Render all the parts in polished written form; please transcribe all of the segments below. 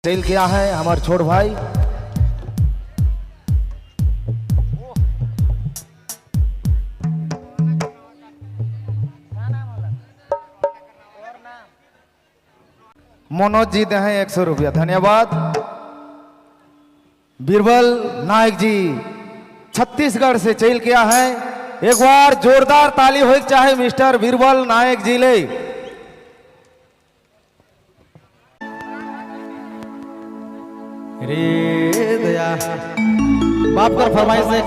Cell किया है हमारे छोट भाई। मनोज जी दे हैं 100 रुपया, धन्यवाद। बीरबल नायक जी छत्तीसगढ़ से चेल किया है, एक बार जोरदार ताली हो चाहे मिस्टर बीरबल नायक जी ले। रे दया बाप कर फरमाइश से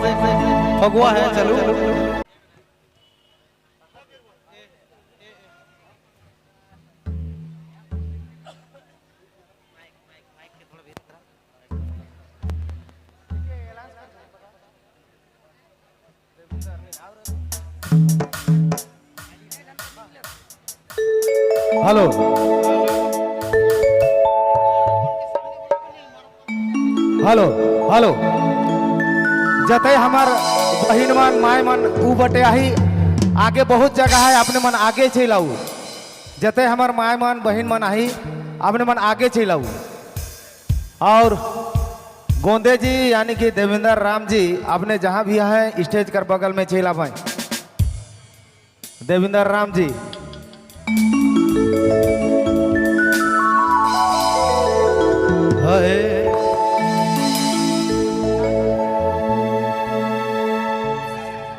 फगुआ है, चलो हेलो हेलो हेलो जते हमार बहिन मन माय मन ऊ बटे आही आगे बहुत जगह है, अपने मन आगे चलाऊ। जते हमार माय मन बहिन मन आही अपने मन आगे चलाऊ। और गोंदे जी यानी कि देवेंद्र राम जी अपने जहां भी है स्टेज कर बगल में चला भाई। देवेंद्र राम जी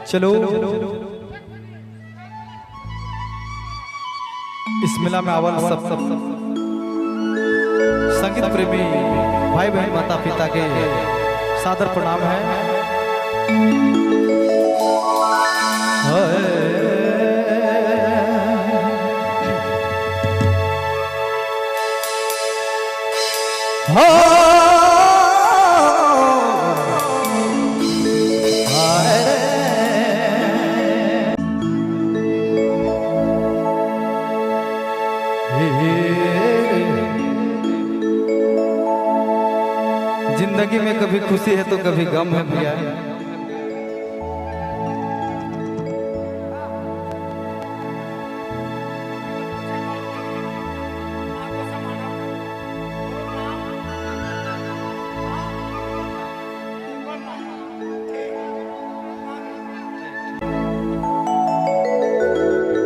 चलो इस मेला में अवल सब संगीत प्रेमी भाई बहन माता पिता के सादर प्रणाम है। जिंदगी में कभी खुशी है तो कभी गम है भैया।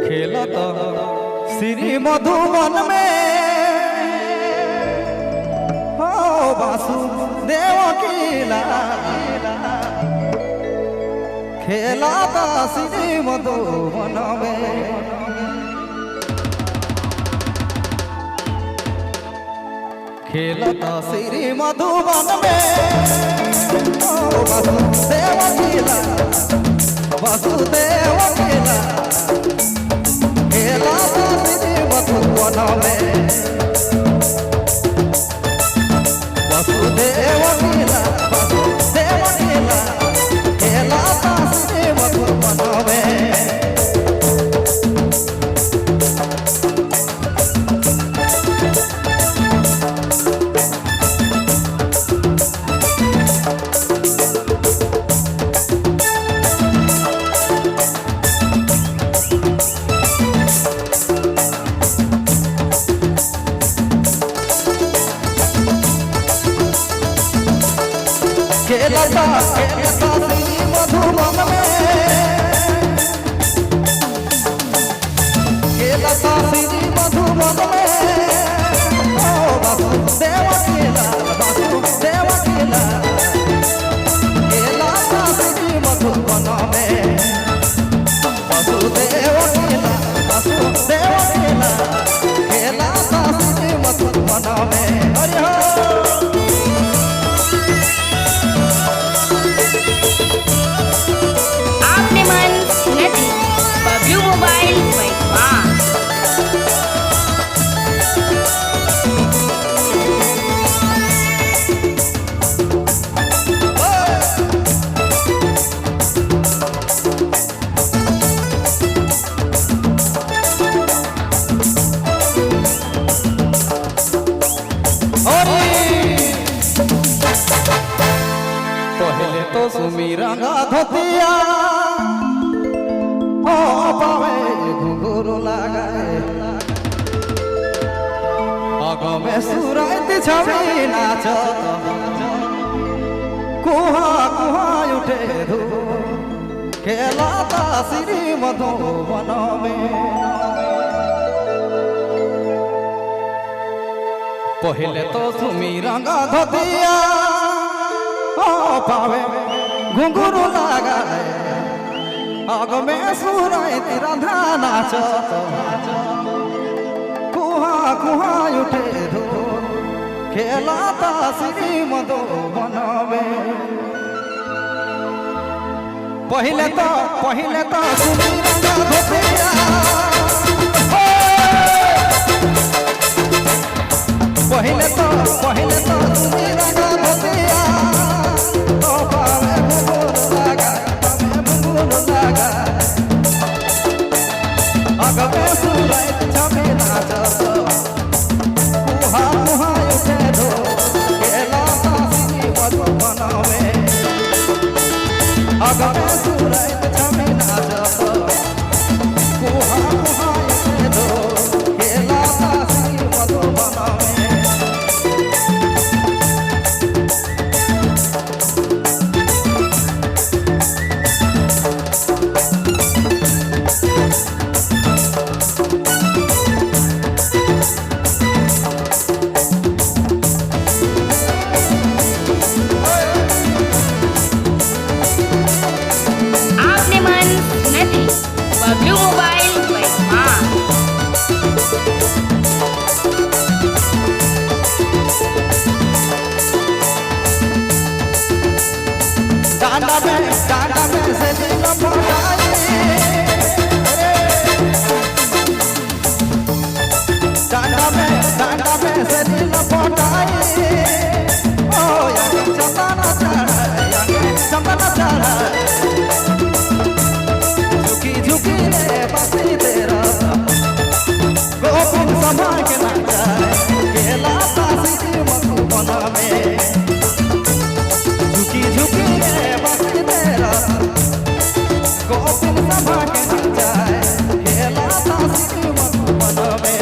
खेला तो श्री मधुबन में वासुदेव कीला खेला था श्री मधुबन में। खेला था श्री मधुबन में वासुदेव कीला वासुदेव कीला खेला था श्री मधुबन में। वासुदेव कीला वासुदेव कीला खेला था श्री मधुबन में। खेला था श्री मधुबन में खेला था श्री मधुबन में वासुदेव कीला वासुदेव कीला खेला था श्री मधुबन में। वासुदेव कीला वासुदेव कीला खेला था श्री मधुबन में। अरे Blue Mobile by Mark. पहले तो सुमीरंगा धोतिया घुंघरू लगाए में सुरात छवि नाच कुहा कुहा उठे धो खेला ता श्री मधुबन में पहले तो सुमी रंगा धोतिया पावे घुंघरू लगा आग में सुरात राधा नाच कुहा कुहा उठे धो खेला ता श्री मधुबन में पहले तो सुमी रंगा धोतिया पहले तो सुमी रंगा धोतिया तो पावे घुंघरू लगा आग में सुरात छवि नाच कुहा कुहा उठे धो खेला ता श्री मधुबन में आग में सुरात छवि नाच कुहा कुहा उठे धो खेला ता श्री मधुबन में आपने मन नहीं बबलू मोबाइल पैसा डांडा में से दिल पटाई डांडा में से दिल पटाई ओ यंग चंदना चढ़ा झुकी रे बसी तेरा गोपिन संभाल के नाचा खेला ता श्री मधुबन में झुकी रे बसी तेरा गोपिन संभाल के नाचा खेला ता श्री मधुबन में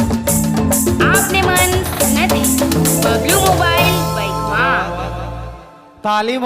आपने मन नहीं बबलू मोबाइल पैसा ताली